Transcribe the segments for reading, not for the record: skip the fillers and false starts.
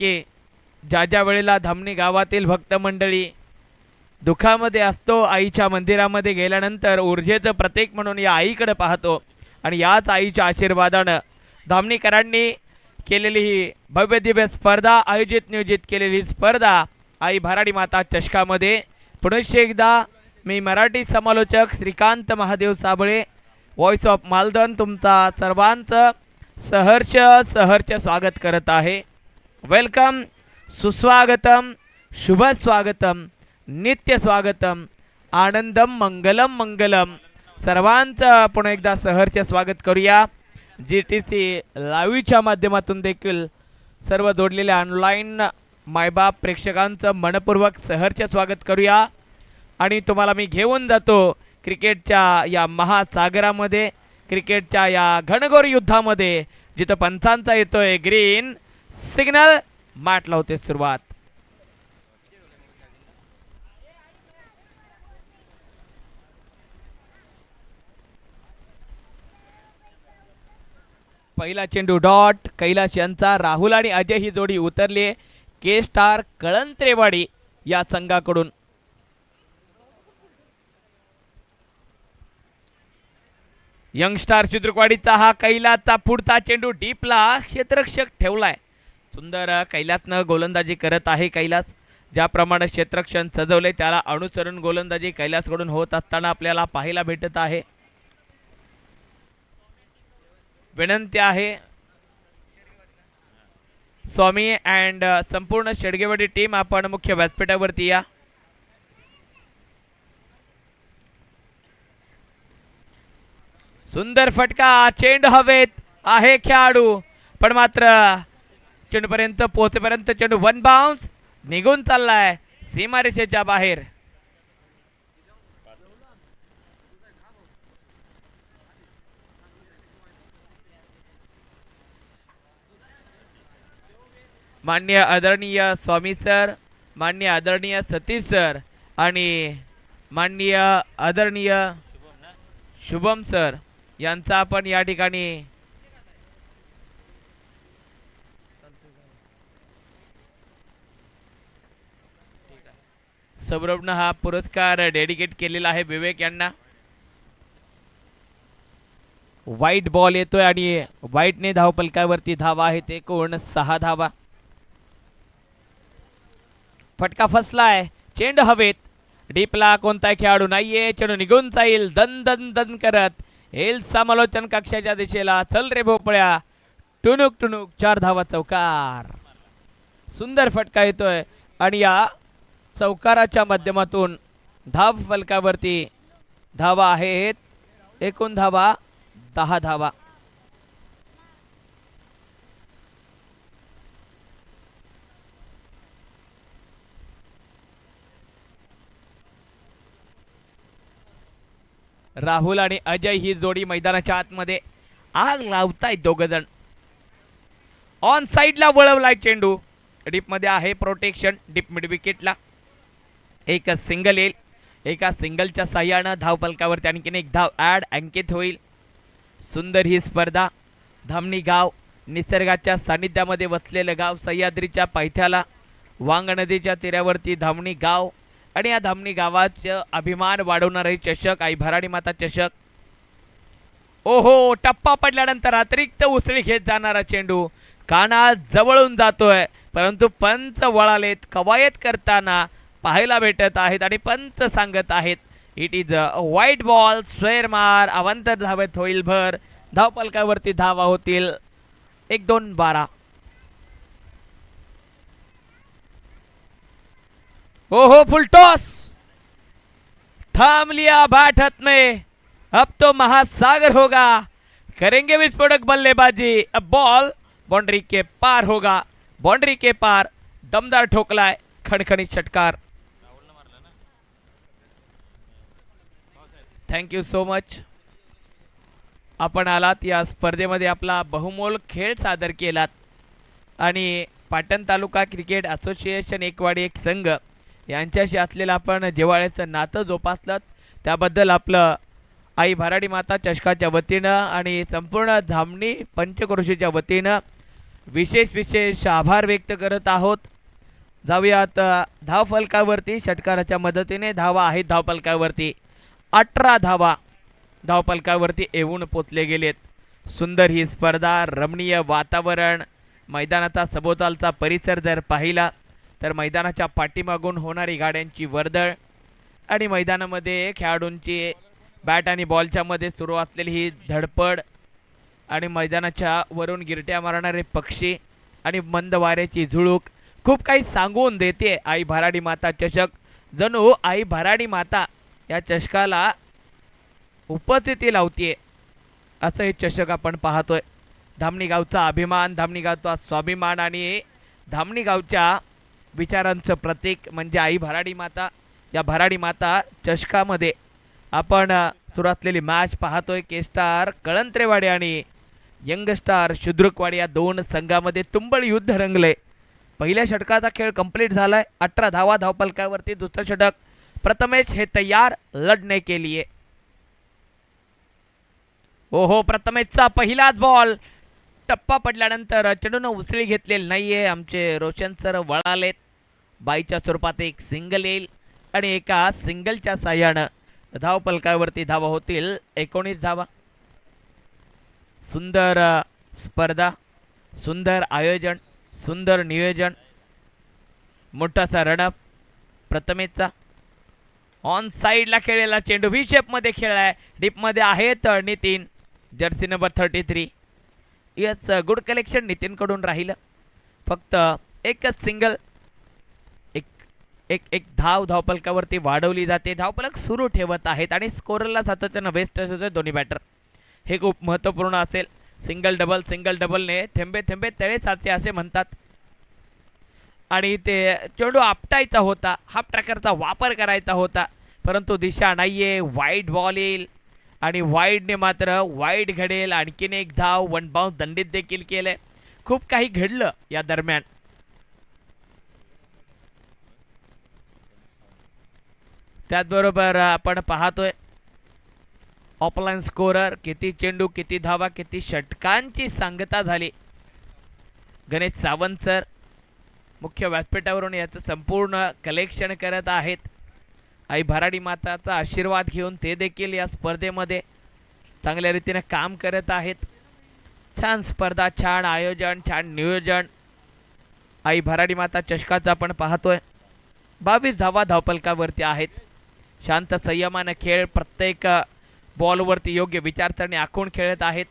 की ज्या ज्या वेळेला धामणी गावातील भक्त मंडळी दुःखामध्ये असतो, आईच्या मंदिरामध्ये गेल्यानंतर ऊर्जेचं प्रतीक म्हणून या आईकडे पाहतो आणि याच आईच्या आशीर्वादानं धामणीकरांनी केलेली ही भव्य दिव्य स्पर्धा, आयोजित नियोजित केलेली स्पर्धा आई भराडी माता चषकामध्ये पुनश्च एकदा मी मराठी समालोचक श्रीकांत महादेव साबळे, व्हॉइस ऑफ मालदन, तुमचा सर्वांचं सहर्ष स्वागत करत आहे. वेलकम, सुस्वागतम, शुभ स्वागतम, नित्य स्वागतम, आनंदम मंगलम मंगलम. सर्वांचं पुन्हा एकदा सहर्ष स्वागत करूया. GTC लाईव्हच्या माध्यमातून देखील सर्व जोडलेल्या ऑनलाईन मायबाप प्रेक्षकांचं मनपूर्वक सहर्ष स्वागत करूया. आणि तुम्हाला मी घेऊन जातो क्रिकेटच्या या महासागरामध्ये, क्रिकेटच्या या घनघोर युद्धामध्ये, जिथं पंचांचा येतोय ग्रीन सिग्नल, माटला होते सुरुवात. पहिला चेंडू डॉट, कैलाश यांचा. राहुल आणि अजय ही जोडी उतरली के स्टार कळंत्रेवाडी या संघाकडून. यंगस्टार चित्रकवाडीचा हा कैलासचा पुढचा चेंडू डीपला क्षेत्ररक्षक ठेवलाय. सुंदर कैलासनं गोलंदाजी करत आहे. कैलास ज्याप्रमाणे क्षेत्ररक्षण सजवले त्याला अनुसरून गोलंदाजी कैलासकडून होत असताना आपल्याला पाहायला भेटत आहे. विनंती आहे स्वामी अँड संपूर्ण शेडगेवाडी टीम, आपण मुख्य व्यासपीठावरती या. सुंदर फटका, चेंडू हवेत आहे, खेळाडू पण मात्र चेंडूपर्यंत पोहोचेपर्यंत चेंडू वन बाउन्स निघून चाललाय सीमारेषेच्या बाहेर. माननीय आदरणीय स्वामी सर, माननीय आदरणीय सतीश सर आणि माननीय आदरणीय शुभम सर यांचा आपण या ठिकाणी सौरभनं हा पुरस्कार डेडिकेट केलेला आहे विवेक यांना. व्हाईट बॉल येतोय आणि व्हाईटने धावपलकावरती धावा आहेत, एकूण 6 धावा. फटका फसलाय, चेंडू हवेत, डीपला कोणताही खेळाडू नाहीये, चेंडू निघून जाईल दन दन दन करत येईल समालोचन कक्षाच्या दिशेला. चल रे भोपळ्या, टुनुक टुनुक, 4 धावा चौकार. सुंदर फटका येतोय आणि या चौकाराच्या माध्यमातून धाव फलकावरती धावा आहेत, एकूण धावा 10 धावा. राहुल आणि अजय ही जोडी मैदानाच्या आतमध्ये आग लावतायत दोघ जण. ऑन साइडला वळवलाय चेंडू, डीप मध्ये आहे प्रोटेक्शन, डीप मिड विकेटला एक सिंगल येईल. एका सिंगलच्या साह्यानं धावपलकावरती आणखीन एक धाव ॲड अंकित होईल. सुंदर ही स्पर्धा. धामणी गाव निसर्गाच्या सानिध्यामध्ये वसलेलं गाव, सह्याद्रीच्या पायथ्याला वांग नदीच्या तीरावरती धामणी गाव आणि या धामणी गावाचं अभिमान वाढवणारे चषक आई भराडी माता चषक. ओहो, टप्पा पडल्यानंतर अतिरिक्त उसळी घेत जाणारा चेंडू काना जवळून जातोय, परंतु पंच वळालेत, कवायत करताना पाहायला भेटत आहेत आणि पंच सांगत आहेत it is a wide ball. स्वेर मार, अवांतर धावेत होईल भर, धावपलकावरती धावा होतील 1-2-12. ओहो, फुल टॉस, थाम लिया बैट हाथ में, अब तो महासागर होगा, करेंगे विस्फोटक बल्लेबाजी. अब बॉल बाउंड्री के पार होगा, बाउंड्री के पार, दमदार ठोकलाय, खणखणीत षटकार. Thank you so much. आपण आलात या स्पर्धेमध्ये, आपला बहुमोल खेळ सादर केलात आणि पाटण तालुका क्रिकेट असोसिएशन एकवाडी एक संघ यांच्याशी असलेलं आपण जिव्हाळ्याचं नातं जोपासलं, त्याबद्दल आपलं आई भराडी माता चषकाच्या वतीनं आणि संपूर्ण धामणी पंचक्रोशीच्या वतीनं विशेष आभार व्यक्त करत आहोत. जाऊयात धावफलकावरती. षटकाराच्या मदतीने धावा आहेत धावफलकावरती. 18 धावा धावफलकावरती येऊन पोचले गेलेत. सुंदर ही स्पर्धा, रमणीय वातावरण, मैदानाचा सभोवतालचा परिसर जर पाहिला तर मैदानाच्या पाठीमागून होणारी गाड्यांची वर्दळ आणि मैदानामध्ये खेळाडूंची बॅट आणि बॉलच्या मध्ये सुरू असलेली ही धडपड आणि मैदानाच्या वरून गिरट्या मारणारे पक्षी आणि मंद वाऱ्याची झुळूक खूप काही सांगून देते. आई भराडी माता चषक, जणू आई भराडी माता या चषकाला उपस्थिती लावतीये असं हे चषक आपण पाहतोय. धामणी गावचा अभिमान, धामणी गावचा स्वाभिमान आणि धामणी गावच्या विचारांचं प्रतीक म्हणजे आई भराडी माता. या भराडी माता चषकामध्ये आपण सुरू असलेली मॅच पाहतोय. के स्टार कळंत्रेवाडी आणि यंग स्टार शुद्रुकवाडी या दोन संघामध्ये तुंबळ युद्ध रंगले. पहिल्या षटकाचा खेळ कंप्लीट झालाय. 18 धावा धावफलकावरती. दुसरं षटक प्रथमेश हे तयार लढने के लिए. ओहो, प्रथमेशचा पहिलाच बॉल टप्पा पडल्यानंतर चेंडूनं उसळी घेतलेली नाहीये. आमचे रोशन सर वळालेत. बाईच्या स्वरूपात एक सिंगल येईल आणि एका सिंगलच्या साह्यानं धावफलकावरती धावा होतील 19 धावा. सुंदर स्पर्धा, सुंदर आयोजन, सुंदर नियोजन, मोठासा रनअप प्रथमेशचा. ऑन साईडला खेळलेला चेंडू व्ही शेपमध्ये खेळलाय. डीपमध्ये आहेत Nitin, jersey number 33. Yes, good collection नितीनकडून राहिलं. फक्त एकच सिंगल, एक धाव धावफलकावरती वाढवली जाते. धावफलक सुरू ठेवत आहेत आणि स्कोररला सातत्यानं वेस्ट होते दोन्ही बॅटर. हे खूप महत्त्वपूर्ण असेल. सिंगल डबलने थेंबे थेंबे तळे साचे असे म्हणतात. आणि ते चेंडू आपटायचा होता, हाफ ट्रॅकरचा वापर करायचा होता, परंतु दिशा नाहीये. वाईड बॉल येईल आणि वाईडने मात्र वाईड घडेल. आणखीन एक धाव, वन बाउन्स दंडित देखील केलंय. खूप काही घडलं या दरम्यान. त्याचबरोबर आपण पाहतोय ऑफलाईन स्कोरर, किती चेंडू, किती धावा, किती षटकांची सांगता झाली. गणेश सावंत सर मुख्य व्यासपीठावरून याचं संपूर्ण कलेक्शन करत आहेत. आई भराडी माताचा आशीर्वाद घेऊन ते देखील या स्पर्धेमध्ये चांगल्या रीतीने काम करत आहेत. छान स्पर्धा, छान आयोजन, छान नियोजन. आई भराडी माता चषकाचं आपण पाहतोय. 22 धावा धावफलकावरती आहेत. शांत संयमानं खेळ, प्रत्येक बॉलवरती योग्य विचारसरणी आखून खेळत आहेत.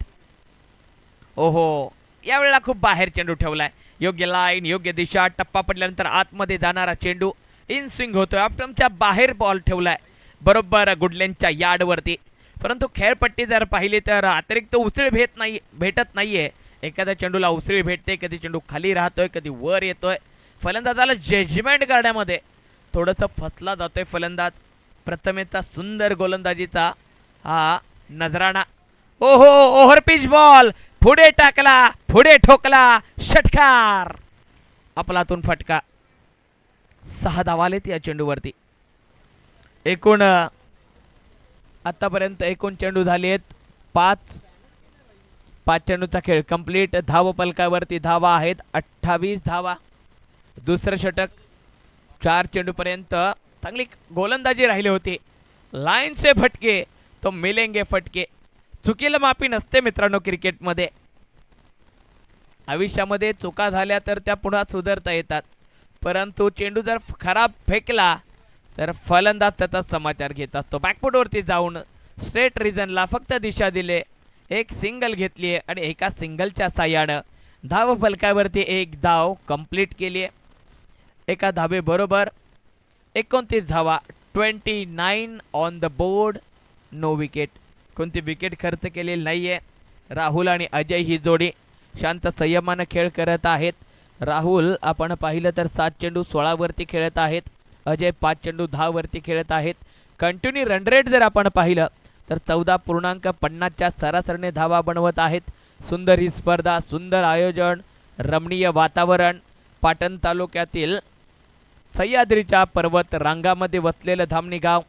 ओहो, यावेळेला खूप बाहेर चेंडू ठेवलाय. योग्य लाईन, योग्य दिशा, टप्पा पडल्यानंतर आतमध्ये जाणारा चेंडू इन स्विंग होतोय. ऑप्टमच्या बाहेर बॉल ठेवलाय बरोबर गुडलेनच्या यार्डवरती. परंतु खेळपट्टी जर पाहिली तर अतिरिक्त उसळी भेटत नाहीये. एखाद्या चेंडूला उसळी भेटते, कधी चेंडू खाली राहतोय, कधी वर येतोय. फलंदाजाला जजमेंट करण्यामध्ये थोडंसं फसला जातोय फलंदाज. प्रथमेशचा सुंदर गोलंदाजीचा हा नजराणा. ओहो, ओव्हरपिच बॉल पुढे टाकला, पुढे ठोकला, षटकार. आपलातून फटका. 6 धावा आलेत या चेंडूवरती. एकूण आतापर्यंत एकूण चेंडू झाले आहेत 5 चेंडूचा खेळ कंप्लीट. धावफलकावरती धावा आहेत 28 धावा. दुसरं षटक 4 चेंडूपर्यंत चांगली गोलंदाजी राहिली होती. लाईन से फटके तो मिलेंगे फटके. चुकीला माफी नसते मित्रांनो क्रिकेटमध्ये. आयुष्यामध्ये चुका झाल्या तर त्या पुन्हा सुधारता येतात, परंतु चेंडू जर खराब फेकला तर फलंदाज त्याचा समाचार घेत असतो. बॅकफुटवरती जाऊन स्ट्रेट रिजनला फक्त दिशा दिले, एक सिंगल घेतली आहे आणि एका सिंगलच्या साह्यानं धावफलकावरती एक धाव कंप्लीट केली आहे. एका धावेबरोबर 29 धावा. 29 on the board. No wicket. कोणती विकेट खर्च केलेली नाहीये. राहुल आणि अजय ही जोडी शांत संयमानं खेळ करत आहेत. राहुल आपण पाहिलं तर 7 चेंडू 16 वरती खेळत आहेत. अजय 5 चेंडू 10 वरती खेळत आहेत. कंटिन्यू रन रेट जर आपण पाहिलं तर 14.50च्या सरासरीने धावा बनवत आहेत. सुंदर ही स्पर्धा, सुंदर आयोजन, रमणीय वातावरण. पाटण तालुक्यातील सह्याद्रीच्या पर्वत रांगामध्ये वसलेलं धामणी गाव.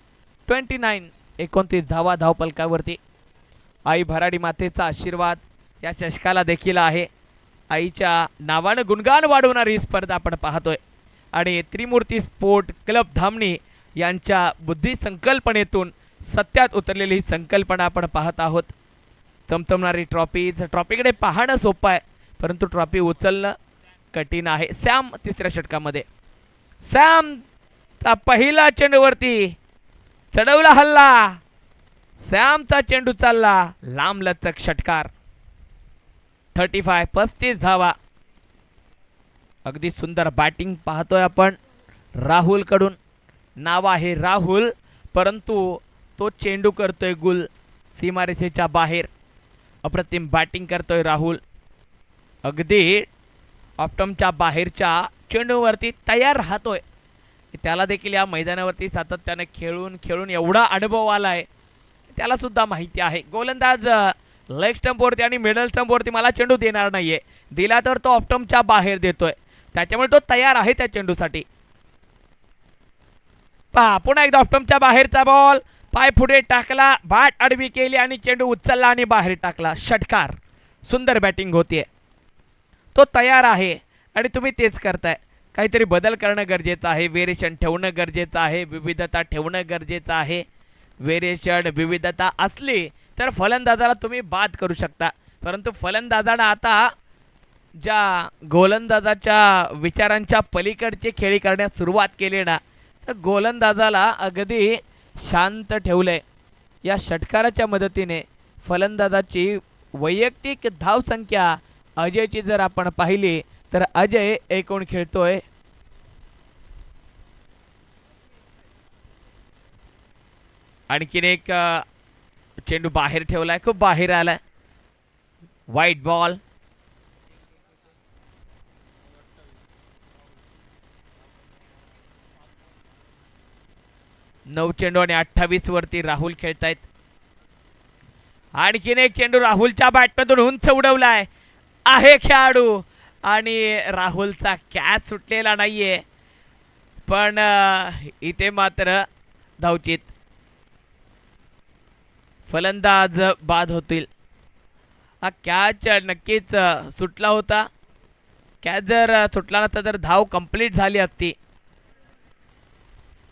29 धावा धावफलकावरती. आई भराडी मातेचा आशीर्वाद या चषकाला देखील आहे. आईच्या नावानं गुणगान वाढवणारी ही स्पर्धा आपण पाहतोय आणि त्रिमूर्ती स्पोर्ट क्लब धामणी यांच्या बुद्धी संकल्पनेतून सत्यात उतरलेली ही संकल्पना आपण पाहत आहोत. चमचमणारी ट्रॉफीकडे पाहणं सोपं आहे, परंतु ट्रॉफी उचलणं कठीण आहे. सॅम तिसऱ्या षटकामध्ये, सॅमचा पहिला चेंडूवरती चढवला हल्ला, सॅमचा चेंडू चालला लांब लचक षटकार. 35 धावा. अगदी सुंदर बॅटिंग पाहतोय आपण राहुल कडून. नाव आहे राहुल, परंतु तो चेंडू करतोय गुल सीमारेषेच्या बाहेर. अप्रतिम बॅटिंग करतोय राहुल. अगदी ऑप्टमच्या बाहेरच्या चेंडूवरती तयार राहतोय. त्याला देखील या मैदानावरती सातत्याने खेळून एवढा अनुभव आलाय, त्याला सुद्धा माहिती आहे गोलंदाज लेग स्टंपवरती आणि मिडल स्टंपवरती मला चेंडू देणार नाहीये, दिला तर तो ऑप्टमच्या बाहेर देतोय, त्याच्यामुळे तो तयार आहे त्या चेंडूसाठी. पहा पुन्हा एकदा ऑप्टमच्या बाहेरचा बॉल, पाय पुढे टाकला, बाट आडवी केली आणि चेंडू उचलला आणि बाहेर टाकला. षटकार. सुंदर बॅटिंग होतीये. तो तयार आहे आणि तुम्ही तेच करताय. काहीतरी बदल करणं गरजेचं आहे, व्हेरिएशन ठेवणं गरजेचं आहे, विविधता ठेवणं गरजेचं आहे. व्हेरिएशन विविधता असली तर फलंदाजाला तुम्ही बाद करू शकता, परंतु फलंदाजानं आता ज्या गोलंदाजाच्या विचारांच्या पलीकडची खेळी करण्यास सुरुवात केली ना, तर गोलंदाजाला अगदी शांत ठेवलंय. या षटकाराच्या मदतीने फलंदाजाची वैयक्तिक धावसंख्या अजयची जर आपण पाहिली तर अजय एकूण खेळतोय आणखीन एक चेंडू बाहेर ठेवलाय, खूप बाहेर आलाय. वाईट बॉल. नऊ चेंडू आणि 28 वरती राहुल खेळतायत. आणखीन एक चेंडू राहुलच्या बॅटमधून उंच उडवलाय, आहे खेळाडू आणि राहुलचा कॅच सुटलेला नाहीये, पण इथे मात्र धावचीत. फलंदाज बाद होतील. हा कॅच नक्कीच सुटला होता. कॅच जर सुटला नसता तर धाव कंप्लीट झाली असती.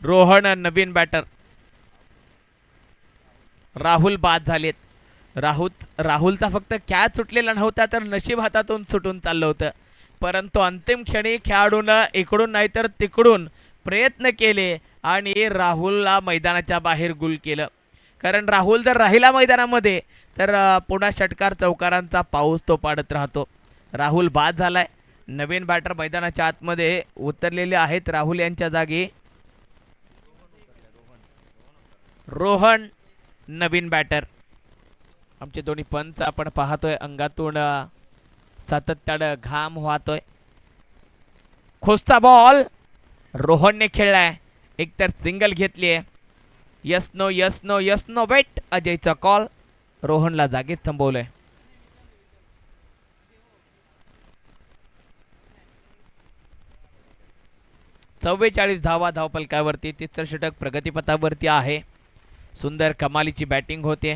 रोहन नवीन बॅटर. राहुल बाद झालेत. राहुलचा फक्त कॅच सुटलेला नव्हता तर नशीब हातातून सुटून चाललं होतं, परंतु अंतिम क्षणी खेळाडूनं इकडून नाहीतर तिकडून प्रयत्न केले आणि राहुलला मैदानाच्या बाहेर गुल केलं. कारण राहुल जर राहिला मैदानामध्ये तर पुन्हा षटकार चौकारांचा पाऊस तो पाडत राहतो. राहुल बाद झालाय. नवीन बॅटर मैदानाच्या आतमध्ये उतरलेले आहेत. राहुल यांच्या जागी रोहन नवीन बॅटर. आमचे दोन्ही पंच आपण पाहतोय अंगातून सातत्यानं घाम वाहतोय. खोसचा बॉल रोहनने खेळलाय, एकतर सिंगल घेतली आहे. Yes no yes no yes no wait. अजयचा कॉल. रोहनला जागेत थांबवलंय. चव्वेचाळीस धावा धावफलकावरती. तिसरं षटक प्रगतीपथावरती आहे. सुंदर कमालीची बॅटिंग होते.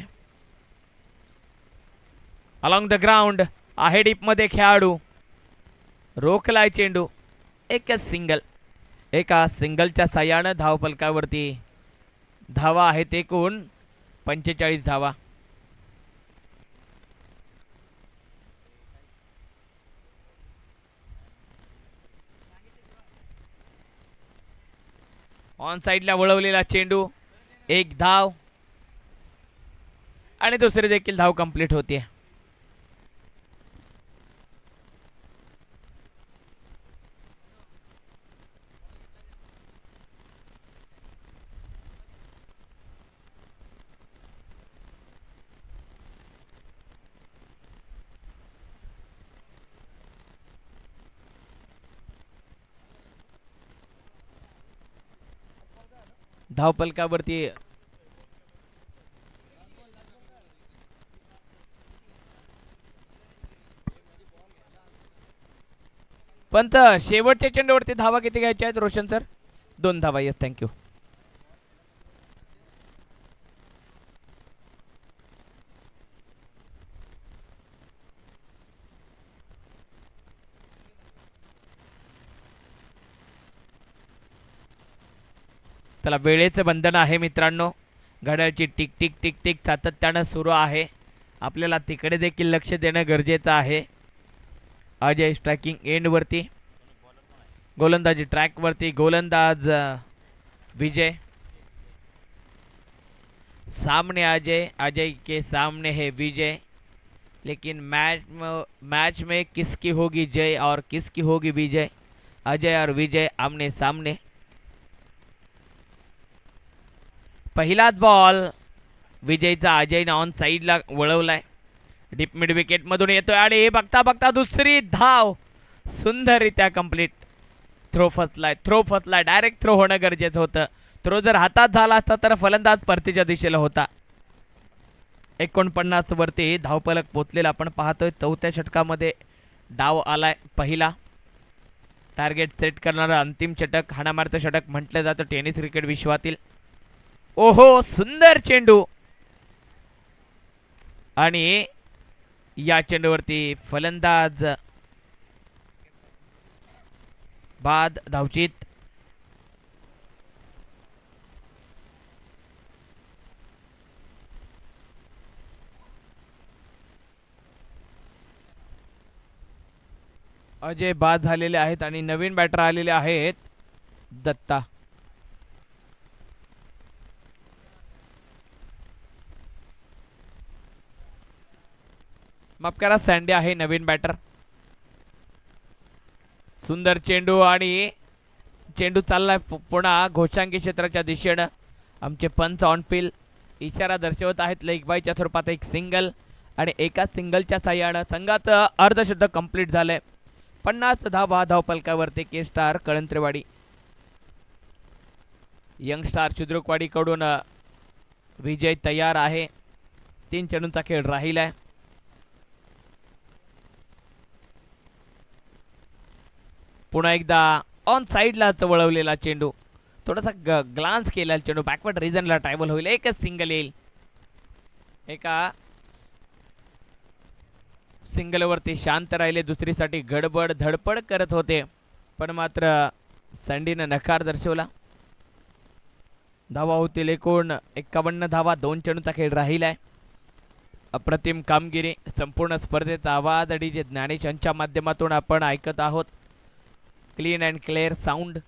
अलॉंग द ग्राउंड आहे डीपमध्ये खेळाडू. रोखलाय चेंडू. एकच सिंगल. एका सिंगलच्या साह्यानं धावफलकावरती धावा आहेत एकूण 45 धावा. ऑन साइडला वळवलेला चेंडू. एक धाव आणि दुसरी देखील धाव कंप्लीट होते. धावफलकावरती पंत शेवटच्या चेंडूवरती धावा किती घ्यायच्या आहेत रोशन सर? 2 धावा. Yes, thank you. त्याला वेळेचं बंधन आहे मित्रांनो. घड्याळची टिक टिक टिक टिक सातत्यानं सुरू आहे. आपल्याला तिकडे देखील लक्ष देणं गरजेचं आहे. अजय स्ट्रायकिंग एंडवरती, गोलंदाजी ट्रॅकवरती, गोलंदाज विजय सामने अजय, अजय के सामने है विजय। लेकिन मैच में किसकी होगी जय और किसकी होगी विजय? अजय और विजय आमने सामने। पहिलाच बॉल विजयचा अजयने ऑन साईडला वळवलाय. डीप मिड विकेट मधून येतोय आणि हे बघता बघता दुसरी धाव सुंदररित्या कंप्लीट. थ्रो फसलाय. डायरेक्ट थ्रो होणं गरजेचं होतं. थ्रो जर हातात झाला असता तर फलंदाज परतीच्या दिशेला होता. 49 वरती धावफलक पोचलेला आपण पाहतोय. 4थ्या षटकामध्ये डाव आलाय पहिला. टार्गेट सेट करणारा अंतिम षटक, हाणामारचं षटक म्हटलं जातं टेनिस क्रिकेट विश्वातील. ओहो, सुंदर चेंडू आणि या चेंडूवरती फलंदाज बाद, धावचीत. अजय बाद झालेले आहेत आणि नवीन बॅटर आलेले आहेत दत्ता. माफ करा, सँडी आहे नवीन बॅटर. सुंदर चेंडू आणि चेंडू चाललाय पुन्हा घोषांगी क्षेत्राच्या दिशेनं. आमचे पंच ऑन फील्ड इशारा दर्शवत आहेत. लेग बायच्या स्वरूपात एक सिंगल आणि एका सिंगलच्या साह्यानं संघाचं अर्धशतक कंप्लीट झालंय. 50 धावा धावफलकावरती के स्टार कळंत्रेवाडी. यंग स्टार शुद्रुकवाडीकडून विजय तयार आहे. 3 चेंडूंचा खेळ राहिलाय. पुन्हा एकदा ऑन साईडला वळवलेला चेंडू, थोडासा ग्लान्स केला चेंडू बॅकवर्ड रिजनला ट्रॅव्हल होईल. एकच सिंगल येईल. एका सिंगलवरती शांत राहिले, दुसरीसाठी गडबड धडपड करत होते, पण मात्र सँडीनं नकार दर्शवला. धावा होतील एकूण 51 धावा. 2 चेंडूचा खेळ राहिलाय. अप्रतिम कामगिरी. संपूर्ण स्पर्धेचा आवाज डीजे ज्ञानेश यांच्या माध्यमातून आपण ऐकत आहोत. Clean and clear sound.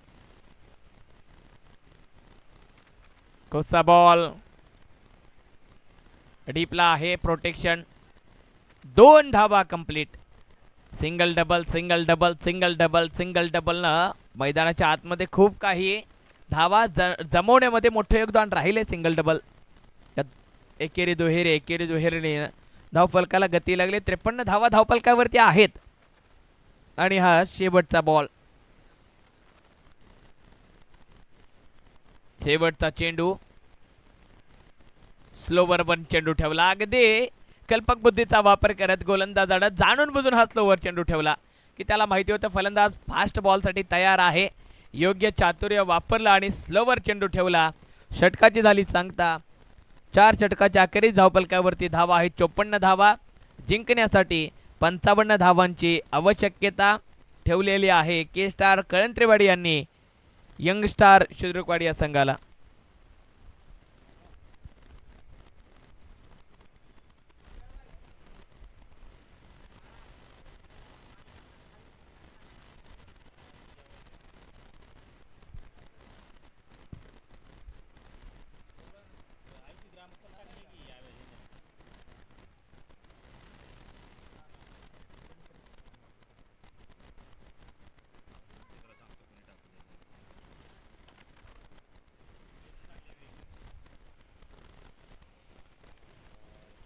कोसा बॉल डीपला आहे, प्रोटेक्शन. 2 धावा complete. Single double single double single double single double न मैदानाच्या आतमध्ये खूप काही धावा जमवण्यामध्ये मोठे योगदान राहिले. सिंगल डबल, एकेरी दुहेरीने धावफलकाला गती लागली. 53 धावा धावफलकावरती आहेत आणि हा शेवटचा बॉल, शेवटचा चेंडू. स्लोवर वन चेंडू ठेवला. अगदी कल्पक बुद्धीचा वापर करत गोलंदाजानं जाणून बुजून हा स्लोवर चेंडू ठेवला की त्याला माहिती होतं फलंदाज फास्ट बॉलसाठी तयार आहे. योग्य चातुर्य वापरला आणि स्लोवर चेंडू ठेवला. षटकाची झाली सांगता. 4 षटकाच्या अखेरीस धावफलकावरती धावा आहेत 54 धावा. जिंकण्यासाठी 55 धावांची आवश्यकता ठेवलेली आहे के स्टार कळंत्रेवाडी यांनी यंग स्टार शुद्रुकवाडी या संघाला.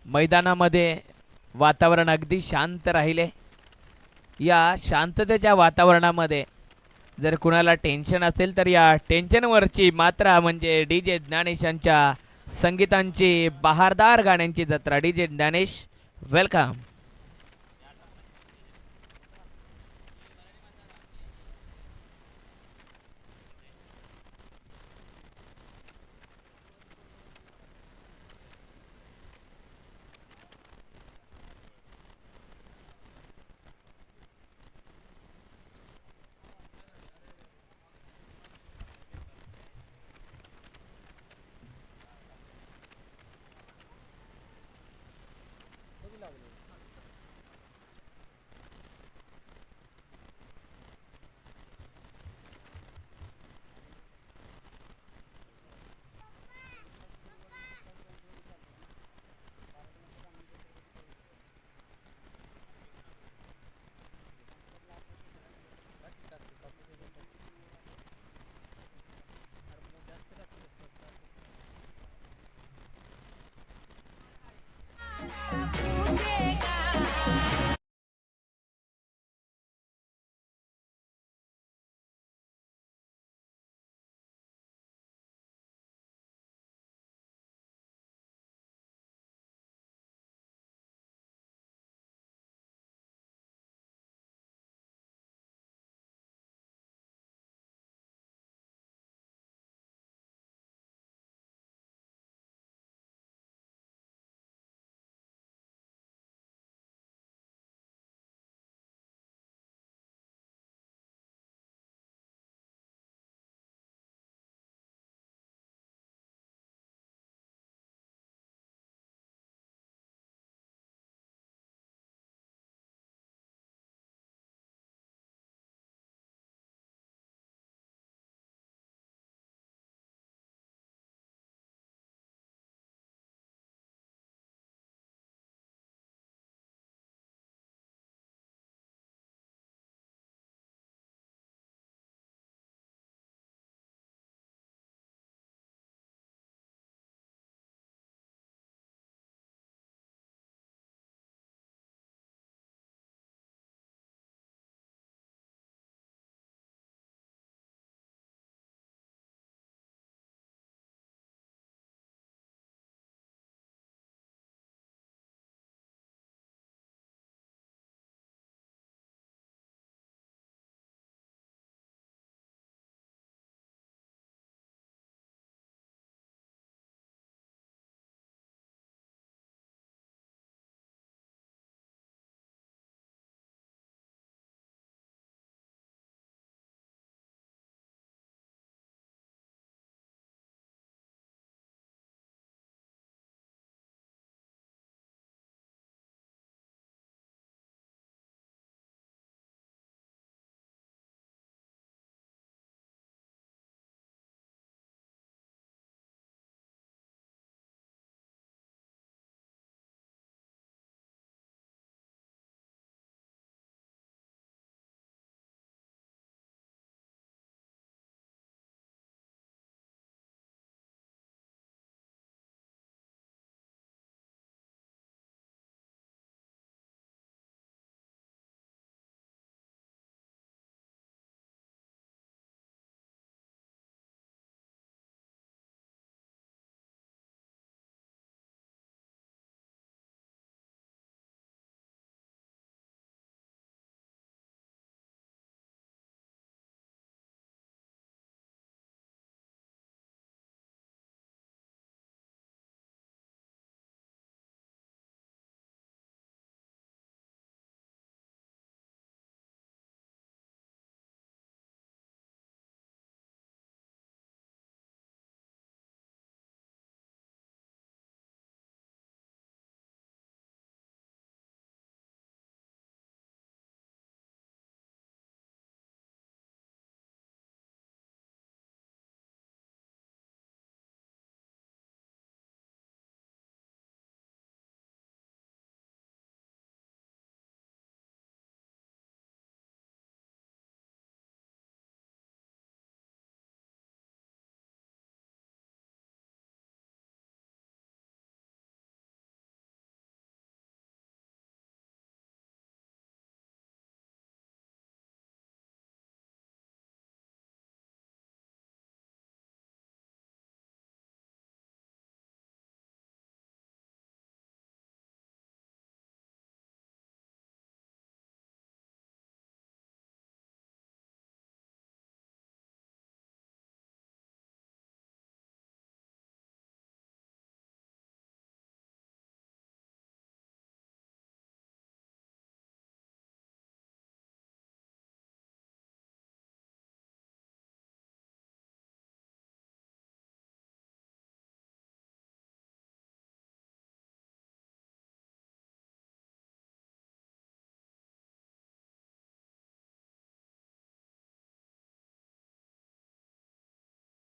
मैदानामध्ये वातावरण अगदी शांत राहिले. या शांततेच्या वातावरणामध्ये जर कुणाला टेन्शन असेल तर या टेन्शनवरची मात्रा म्हणजे डीजे ज्ञानेश यांच्या संगीतांची बहारदार गाण्यांची जत्रा. DJ Dnyanesh, welcome.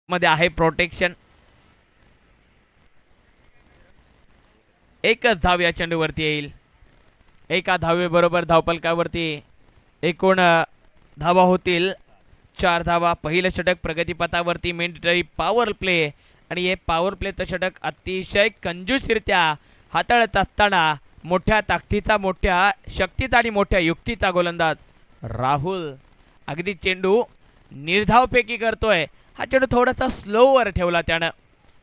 मध्ये आहे प्रोटेक्शन. एकच धाव या चेंडूवरती येईल. एका धावेबरोबर धावफलकावरती एकूण धावा होतील 4 धावा. पहिलं षटक प्रगतीपथावरती मेंडेटरी पॉवर प्ले आणि हे पॉवर प्लेचं षटक अतिशय कंजूसरित्या हाताळत असताना मोठ्या ताकदीचा, मोठ्या शक्तीचा आणि मोठ्या युक्तीचा गोलंदाज राहुल अगदी चेंडू निर्धावफेकी करतोय. हा चेंडू थोडासा स्लोवर ठेवला त्यानं.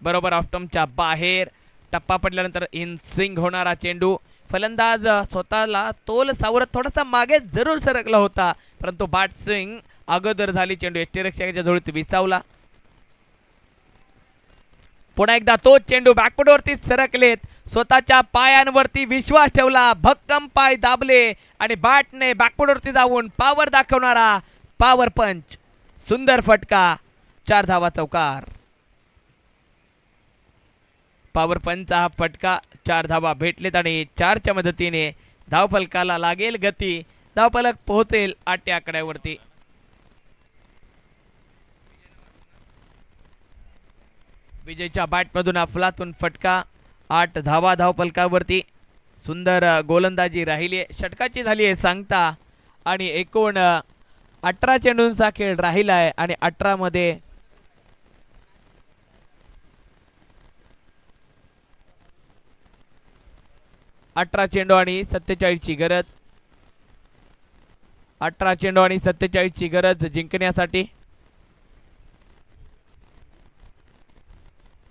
बरोबर ऑफस्टंपच्या बाहेर टप्पा पडल्यानंतर इन स्विंग होणारा चेंडू. फलंदाज स्वतःला तोल सावरत थोडासा मागे जरूर सरकला होता, परंतु बॅट स्विंग अगोदर झाली. चेंडू यष्टीरक्षकाच्या जोडीत विसावला. पुन्हा एकदा तोच चेंडू बॅकफुटवरती सरकलेत. स्वतःच्या पायांवरती विश्वास ठेवला, भक्कम पाय दाबले आणि बॅटने बॅकफुटवरती जाऊन पॉवर दाखवणारा पॉवर पंच. सुंदर फटका. 4 धावा चौकार. पॉवर पंचचा हा फटका. 4 धावा भेटलेत आणि 4च्या मदतीने धावफलकाला लागेल गती. धावफलक पोहोचेल 8 या आकड्यावरती. विजयच्या बॅटमधून अफलातून फटका. 8 धावा धावफलकावरती. सुंदर गोलंदाजी राहिली. षटकाची झाली आहे सांगता आणि एकूण 18 चेंडूंचा खेळ राहिला आहे आणि 18 मध्ये 18 चेंडू आणि 47ची गरज. 18 चेंडू आणि 47ची गरज जिंकण्यासाठी.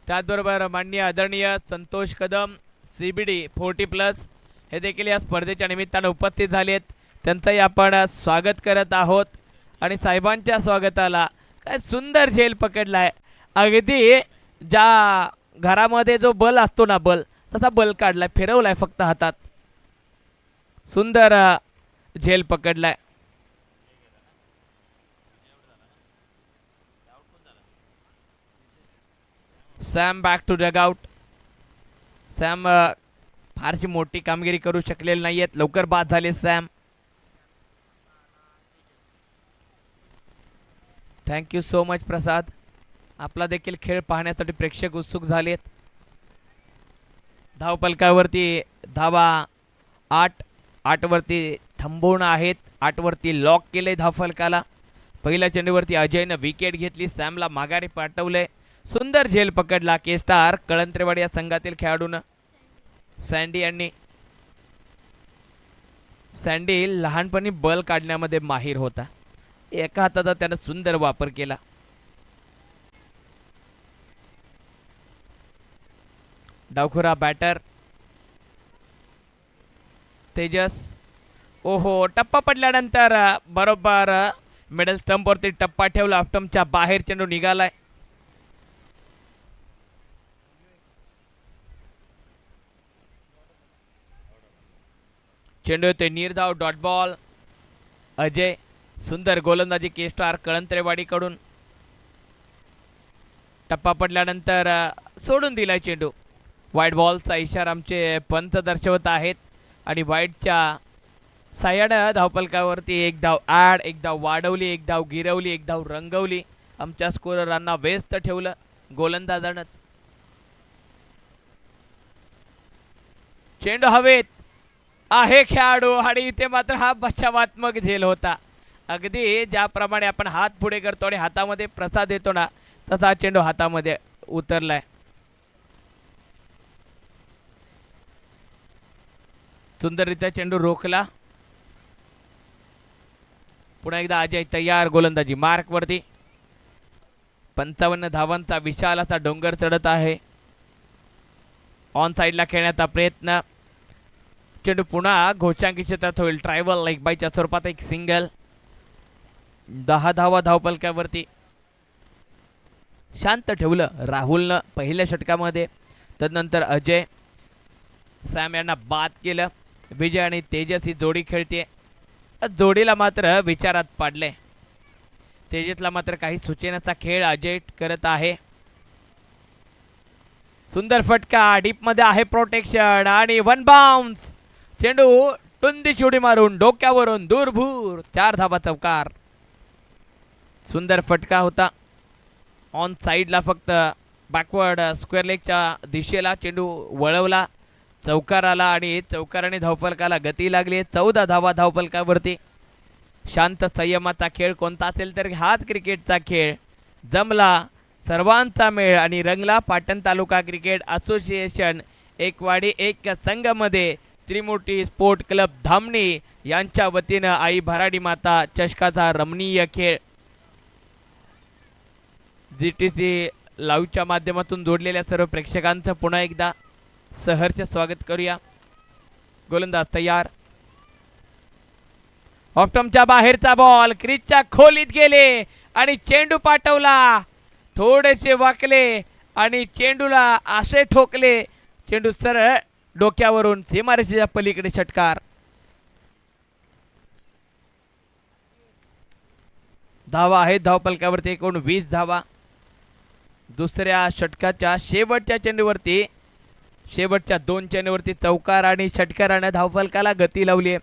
त्याचबरोबर माननीय आदरणीय संतोष कदम CBD 40+ हे देखील या स्पर्धेच्या निमित्तानं उपस्थित झालेत. त्यांचंही आपण स्वागत करत आहोत आणि साहेबांच्या स्वागताला काय सुंदर झेल पकडलाय. अगदी ज्या घरामध्ये जो बल असतो ना, बल तसा बल काढलाय, फिरवलाय फक्त हातात. सुंदर झेल पकडलाय. Sam back to dugout. Sam फारशी मोठी कामगिरी करू शकलेली नाहीयेत, लवकर बाद झाले Sam. Thank you so much Prasad. आपला देखील खेळ पाहण्यासाठी प्रेक्षक उत्सुक झालेत. धावफलकावरती धावा 8 वरती थांबवणं आहेत. 8 वरती लॉक केले धावफलकाला. पहिल्या चेंडूवरती अजयनं विकेट घेतली. सॅमला माघारी पाठवले. सुंदर झेल पकडला के स्टार कळंत्रेवाडी या संघातील खेळाडूनं. सँडी यांनी. सँडी लहानपणी बल काढण्यामध्ये माहीर होता. एका हाताचा त्यानं सुंदर वापर केला. डावखुरा बॅटर तेजस. ओहो, टप्पा पडल्यानंतर बरोबर मिडल स्टंपवरती टप्पा ठेवला. स्टंपच्या बाहेर चेंडू निघालाय. चेंडू येतोय निर्धाव. Dot ball. अजय. सुंदर गोलंदाजी के स्टार कळंत्रेवाडीकडून. टप्पा पडल्यानंतर सोडून दिलाय चेंडू. वाईट बॉलचा इशारा आमचे पंच दर्शवत आहेत आणि वाईटच्या साह्यानं धावफलकावरती 1 धाव ॲड, 1 धाव वाढवली, 1 धाव गिरवली, 1 धाव रंगवली. आमच्या स्कोररांना व्यस्त ठेवलं गोलंदाजानंच. चेंडू हवेत आहे खेळाडू आणि इथे मात्र हा बचावात्मक झेल होता. अगदी ज्याप्रमाणे आपण हात पुढे करतो आणि हातामध्ये प्रसाद येतो ना, तसा चेंडू हातामध्ये उतरलाय. सुंदररित्या चेंडू रोखला. पुन्हा एकदा अजय तयार. गोलंदाजी मार्क वरती. 55 धावांचा विशाल असा डोंगर चढत आहे. ऑन साइडला खेळण्याचा प्रयत्न. चेंडू पुन्हा घोषांकी क्षेत्रात होईल. ट्रायबल लाईक बायच्या स्वरूपात एक सिंगल. 10 धावा धावफलकावरती. शांत ठेवलं राहुलनं पहिल्या षटकामध्ये. तदनंतर अजय. सॅम यांना बाद केलं. विजय आणि तेजस ही जोडी खेळते. जोडीला मात्र विचारात पाडले. तेजसला मात्र काही सूचनेचा खेळ अजय करत आहे. सुंदर फटका. डीपमध्ये आहे प्रोटेक्शन आणि 1 बाउन्स. चेंडू टुंदी शिवडी मारून डोक्यावरून दूर भूर. 4 धावा चौकार. सुंदर फटका होता. ऑन साईडला फक्त बॅकवर्ड स्क्वेअर लेगच्या दिशेला चेंडू वळवला, चौकार आला आणि चौकाराने धावफलकाला गती लागली. 14 धावा धावफलकावरती. शांत संयमाचा खेळ कोणता असेल तर हाच क्रिकेटचा खेळ. जमला सर्वांचा मेळ आणि रंगला पाटण तालुका क्रिकेट असोसिएशन एकवाडी एक संघामध्ये त्रिमूर्ती स्पोर्ट क्लब धामणी यांच्या वतीनं आई भराडी माता चषकाचा रमणीय खेळ. GTC लाईव्हच्या माध्यमातून जोडलेल्या सर्व प्रेक्षकांचं पुन्हा एकदा सहर्ष स्वागत करूया. गोलंदाज तयार. ऑप्टमच्या बाहेरचा बॉल क्रीजच्या खोलीत गेले आणि चेंडू पाठवला. थोडेसे वाकले आणि चेंडूला असे ठोकले, चेंडू सरळ डोक्यावरून सीमारेषेच्या पलीकडे षटकार. धावा आहेत धावफलकावरती एकूण 20 धावा. दुसऱ्या षटकाच्या शेवटच्या चेंडूवरती, शेवटच्या 2 चेंडूवरती चौकार आणि षटकाराने धावफलकाला गती लावली आहे.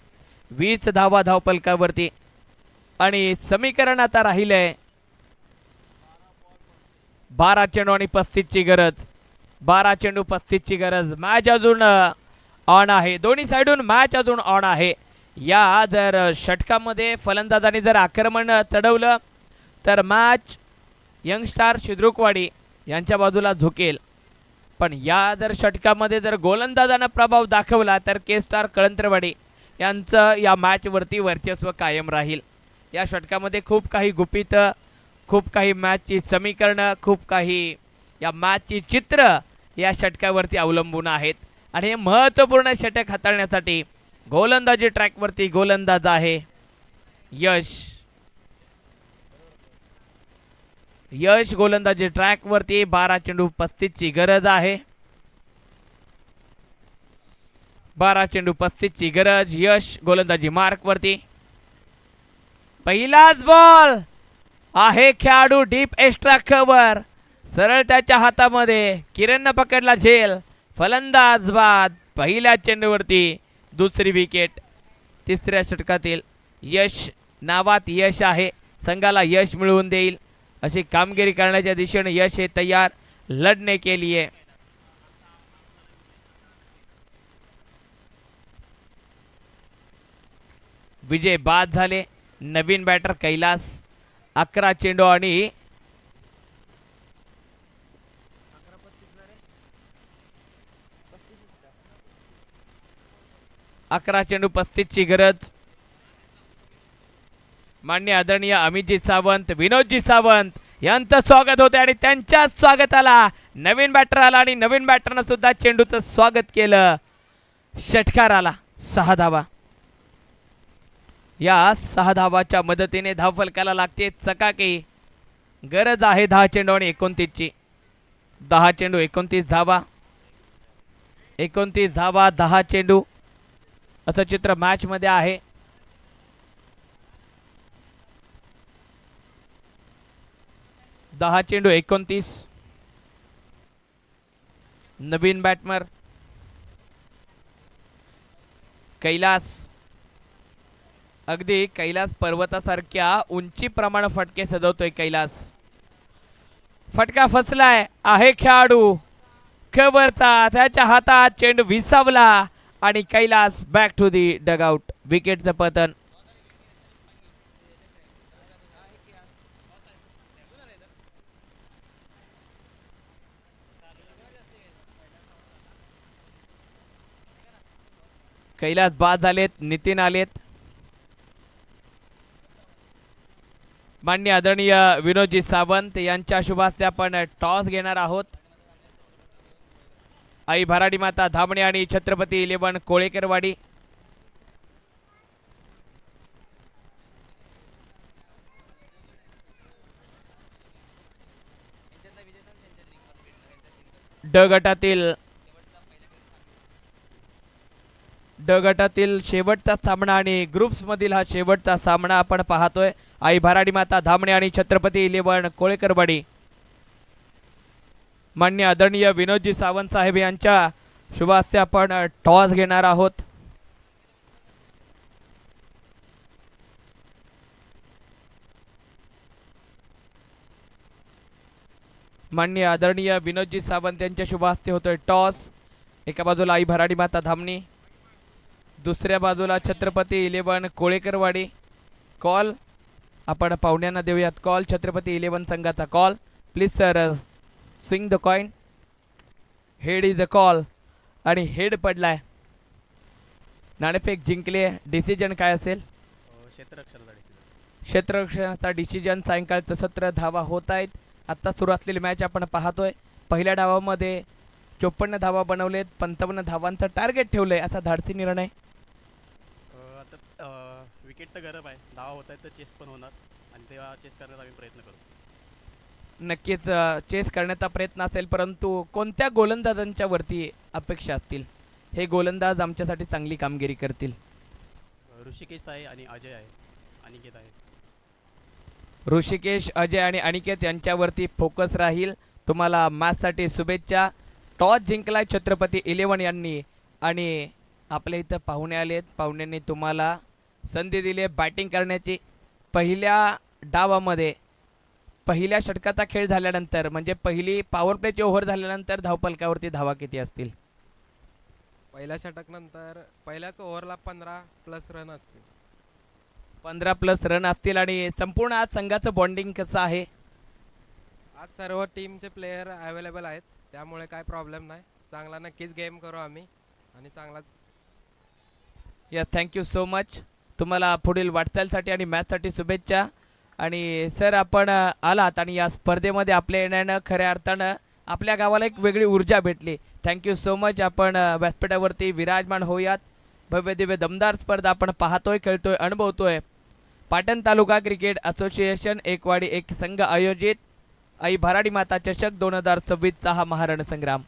20 धावा धावफलकावरती आणि समीकरण आता राहिलंय 12 चेंडू आणि 35 ची गरज. 12 चेंडू 35 ची गरज. मॅच अजून ऑन आहे, दोन्ही साइडून मॅच अजून ऑन आहे. या जर षटकामध्ये फलंदाजांनी जर आक्रमण चढवलं तर मॅच यंगस्टार शिद्रुकवाडी यांच्या बाजूला झुकेल. पण या जर षटकामध्ये जर गोलंदाजानं प्रभाव दाखवला तर के स्टार कळंत्रवाडी यांचं या मॅचवरती वर्चस्व कायम राहील. या षटकामध्ये खूप काही गुपित, खूप काही मॅचची समीकरणं, खूप काही या मॅचची चित्र या षटकावरती अवलंबून आहेत. आणि हे महत्त्वपूर्ण षटक हाताळण्यासाठी गोलंदाजी ट्रॅकवरती गोलंदाज आहे यश. यश गोलंदाजी ट्रॅकवरती. 12 चेंडू 35 ची गरज आहे. 12 चेंडू 35 ची गरज. यश गोलंदाजी मार्कवरती. पहिलाच बॉल आहे, खेळाडू डीप एक्स्ट्रा कव्हर, सरळ त्याच्या हातामध्ये. किरणनं पकडला झेल. फलंदाज बाद. पहिल्या चेंडूवरती दुसरी विकेट. तिसऱ्या षटकातील यश नावात यश आहे, संघाला यश मिळवून देईल अशी कामगिरी करण्याच्या दिशेने यश हे तयार लढने के लिए. विजय बाद झाले. नवीन बॅटर कैलास. 11 चेंडू आणि 11 चेंडू 35 ची गरज. मान्य आदरणीय अमितजी सावंत, विनोदजी सावंत यांचं स्वागत होते आणि त्यांच्या स्वागताला नवीन बॅटर आला आणि नवीन बॅटरनं सुद्धा चेंडूचं स्वागत केलं. षटकार आला. 6 धावा. या 6 धावाच्या मदतीने धावफलकाला लागते चकाकी. गरज आहे 10 चेंडू आणि 29 ची. 10 चेंडू 29 धावा. 29 धावा 10 चेंडू असं चित्र मॅच मध्ये आहे. दहा चेंडू 29. नवीन बॅटमर कैलास. अगदी कैलास पर्वतासारख्या उंचीप्रमाणे फटके सजवतोय कैलास. फटका फसलाय. आहे खेळाडू कव्हरचा, त्याच्या हातात चेंडू विसावला आणि Kailas back to the dugout. विकेटचं पतन. कैलास बाद झालेत. नितीन आलेत. माननीय आदरणीय विनोदजी सावंत यांच्या शुभास्ते आपण टॉस घेणार आहोत. आई भराडी माता धामणे आणि छत्रपती 11 कोळेकरवाडी. ड गटातील शेवटचा सामना आणि ग्रुप्स मधील हा शेवटचा सामना आपण पाहतोय. आई भराडी माता धामणे आणि छत्रपती 11 कोळेकरवाडी. मान्य आदरणीय विनोदजी सावंत साहेब यांच्या शुभास्ते आपण टॉस घेणार आहोत. माननीय आदरणीय विनोदजी सावंत यांच्या शुभ हस्ते होतोय टॉस. एका बाजूला आई भराडी माता धामणी, दुसऱ्या बाजूला छत्रपती 11 कोळेकरवाडी. कॉल आपण पाहुण्यांना देऊयात. कॉल छत्रपती 11 संघाचा call. Please sir swing the coin. Head is the call आणि हेड पडलाय. नाणेफेक जिंकले. डिसिजन काय असेल? क्षेत्ररक्षणाचा डिसिजन. सायंकाळचं सत्र. धावा होत आहेत. आत्ता सुरू असलेली मॅच आपण पाहतोय. पहिल्या डावामध्ये 54 धावा बनवलेत. 55 धावांचं टार्गेट ठेवलंय. असा धाडसी निर्णय. आता विकेट तर गरज आहे. धावा होत आहेत तर चेस पण होणार आणि तेव्हा चेस करण्याचा आम्ही प्रयत्न करू. नक्कीच चेस करण्याचा प्रयत्न असेल, परंतु कोणत्या गोलंदाजांच्या वरती अपेक्षा असतील? हे गोलंदाज आमच्यासाठी चांगली कामगिरी करतील. ऋषिकेश आहे आणि अजय आहे, अनिकेत आहे. ऋषिकेश, अजय आणि अनिकेत यांच्यावरती फोकस राहील. तुम्हाला मॅचसाठी शुभेच्छा. टॉस जिंकलाय छत्रपती 11 यांनी आणि आपल्या इथं पाहुणे आलेत. पाहुण्यांनी तुम्हाला संधी दिली आहे बॅटिंग करण्याची. पहिल्या डावामध्ये पहिल्या षटकाचा खेळ झाल्यानंतर म्हणजे पहिली पॉवर प्लेची ओव्हर झाल्यानंतर धावपलकावरती धावा किती असतील? पहिल्या षटकनंतर पहिल्याच ओव्हरला 15+ रन असतील. 15+ रन असतील. आणि संपूर्ण आज संघाचं बॉन्डिंग कसं आहे? आज सर्व टीमचे प्लेयर अवेलेबल आहेत, त्यामुळे काय प्रॉब्लेम नाही. चांगला नक्कीच गेम करू आम्ही आणि चांगला. या थँक्यू सो मच. तुम्हाला पुढील वाटचालीसाठी आणि मॅचसाठी शुभेच्छा. आणि सर आपण आलात आणि या स्पर्धेमध्ये आपल्या येण्यानं खऱ्या अर्थानं आपल्या गावाला एक वेगळी ऊर्जा भेटली. Thank you so much. आपण व्यासपीठावरती विराजमान होऊयात. भव्य दिव्य दमदार स्पर्धा आपण पाहतोय, खेळतोय, अनुभवतोय. पाटण तालुका क्रिकेट असोसिएशन एकवाडी एक संघ आयोजित आई भराडी माता चषक 2026चा हा महारण संग्राम.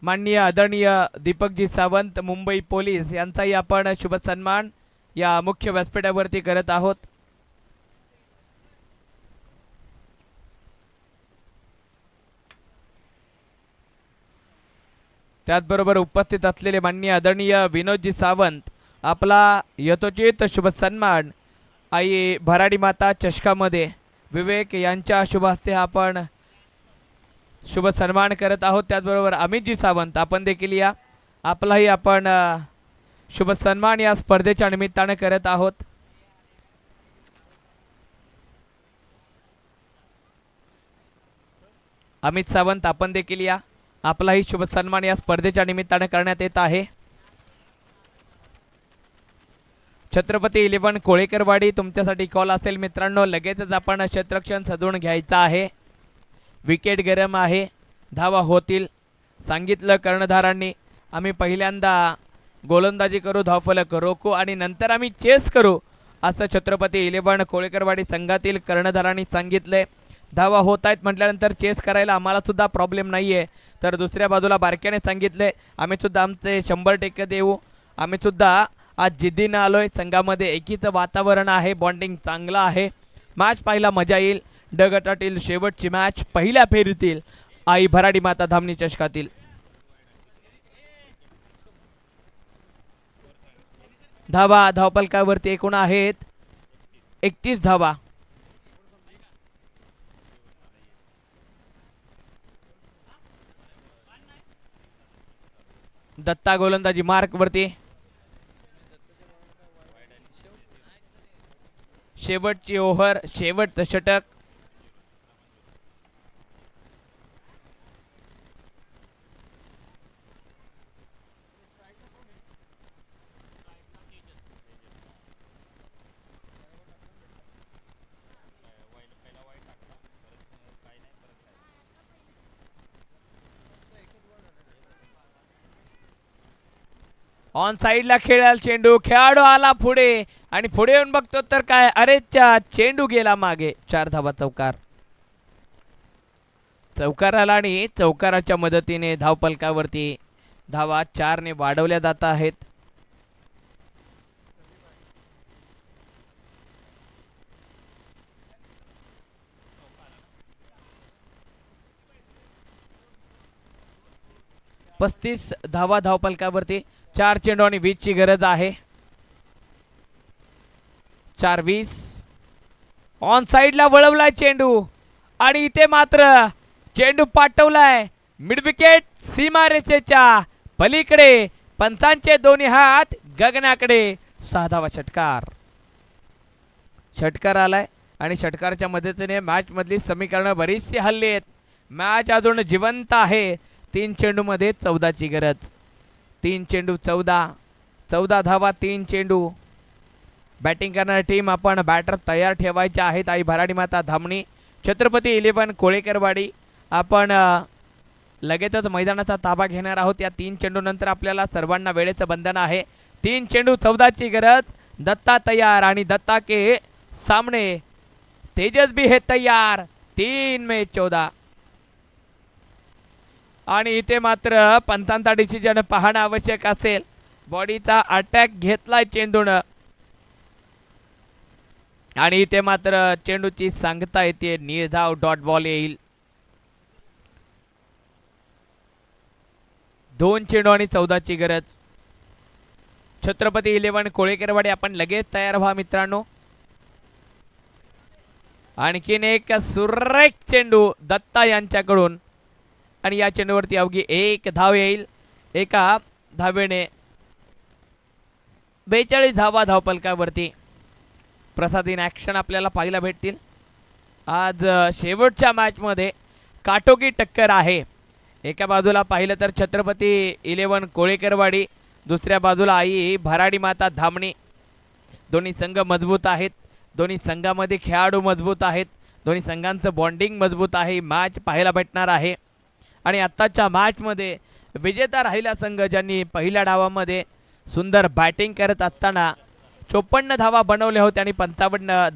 माननीय आदरणीय दीपकजी सावंत मुंबई पोलीस यांचाही आपण शुभ सन्मान या मुख्य व्यासपीठावरती करत आहोत. त्याचबरोबर उपस्थित असलेले माननीय आदरणीय विनोदजी सावंत आपला यथोचित शुभ सन्मान आई भराडी माता चषकामध्ये विवेक यांच्या शुभ हस्ते आपण शुभ सन्मान करत आहोत. त्याचबरोबर अमितजी सावंत आपण देखील या आपलाही आपण शुभ सन्मान या स्पर्धेच्या निमित्ताने करत आहोत. अमित सावंत आपण देखील या आपलाही शुभ सन्मान या स्पर्धेच्या निमित्ताने करण्यात येत आहे. छत्रपती 11 कोळेकरवाडी तुमच्यासाठी कॉल असेल मित्रांनो. लगेचच आपण क्षेत्ररक्षण सजवून घ्यायचं आहे. विकेट गरम आहे. धावा होतील. सांगितलं कर्णधारांनी आम्ही पहिल्यांदा गोलंदाजी करू, धावफलक रोखू आणि नंतर आम्ही चेस करू असं छत्रपती 11 कोळेकरवाडी संघातील कर्णधारांनी सांगितले. धावा होत आहेत म्हटल्यानंतर चेस करायला आम्हाला सुद्धा प्रॉब्लेम नाही आहे. तर दुसऱ्या बाजूला बारक्याने सांगितले आम्ही सुद्धा आमचे 100% देऊ. आम्ही सुद्धा आज जिद्दीनं आलोय. संघामध्ये एकीचं वातावरण आहे, बॉन्डिंग चांगलं आहे. मॅच पाहायला मजा येईल. ड गटातील शेवटची मॅच पहिल्या फेरीतील आई भराडी माता धामणी चषकातील. धावा धावपलकावरती एकूण आहेत 31 धावा. दत्ता गोलंदाजी मार्क वरती. शेवटची ओव्हर, शेवटचं षटक. ऑन साइडला खेळाल चेंडू. खेळाडू आला पुढे आणि पुढे येऊन बघतो तर काय, अरे चेंडू गेला मागे. 4 धावा चौकार. चौकार आला आणि चौकाराच्या मदतीने धावपलकावरती धावा 4 ने वाढवल्या जात आहेत. पस्तीस धावा धावपलकावरती. 4 चेंडू आणि 20ची गरज आहे. 4-20. ऑन साईडला वळवलाय चेंडू आणि इथे मात्र चेंडू पाठवलाय मिड विकेट सीमारेषेच्या पलीकडे. पंचांचे दोन्ही हात गगनाकडे. 6 धावा षटकार. षटकार आलाय आणि षटकारच्या मदतीने मॅच मधली समीकरणं बरीचशी हल्ली आहेत. मॅच अजून जिवंत आहे. 3 चेंडूमध्ये 14ची गरज. 3 चेंडू 14 धावा 3 चेंडू. बॅटिंग करणारी टीम आपण बॅटर तयार ठेवायचे आहेत. आई भराडी माता धामणी, छत्रपती 11 कोळेकरवाडी. आपण लगेचच मैदानाचा ताबा घेणार आहोत. या 3 चेंडू नंतर आपल्याला सर्वांना वेळेचं बंधन आहे. 3 चेंडू 14ची गरज. दत्ता तयार आणि दत्ता के सामने तेजस भी है तयार. 3 में 14 आणि इथे मात्र पंतांचा डिसिजन पाहणं आवश्यक असेल. बॉडीचा अटॅक घेतलाय चेंडूनं आणि इथे मात्र चेंडूची सांगता येते निर्धाव डॉट बॉल येईल. 2 चेंडू आणि 14ची गरज. छत्रपती 11 कोळेकरवाडी आपण लगेच तयार व्हा मित्रांनो. आणखीन एक सुरेख चेंडू दत्ता यांच्याकडून आणि या चेंडूवरती अवघी 1 धाव येईल. एका धावेने 42 धावा धावपलकावरती. प्रसाद इन ॲक्शन आपल्याला पाहायला भेटतील. आज शेवटच्या मॅचमध्ये काटोकी टक्कर आहे. एका बाजूला पाहिलं तर छत्रपती 11 कोळेकरवाडी, दुसऱ्या बाजूला आई भराडी माता धामणी. दोन्ही संघ मजबूत आहेत. दोन्ही संघामध्ये खेळाडू मजबूत आहेत. दोन्ही संघांचं बॉन्डिंग मजबूत आहे. मॅच पाहायला भेटणार आहे आणि आत्ताच्या मॅचमध्ये विजेता राहिला संघ ज्यांनी पहिल्या डावामध्ये सुंदर बॅटिंग करत असताना 54 धावा बनवल्या होत्या आणि 55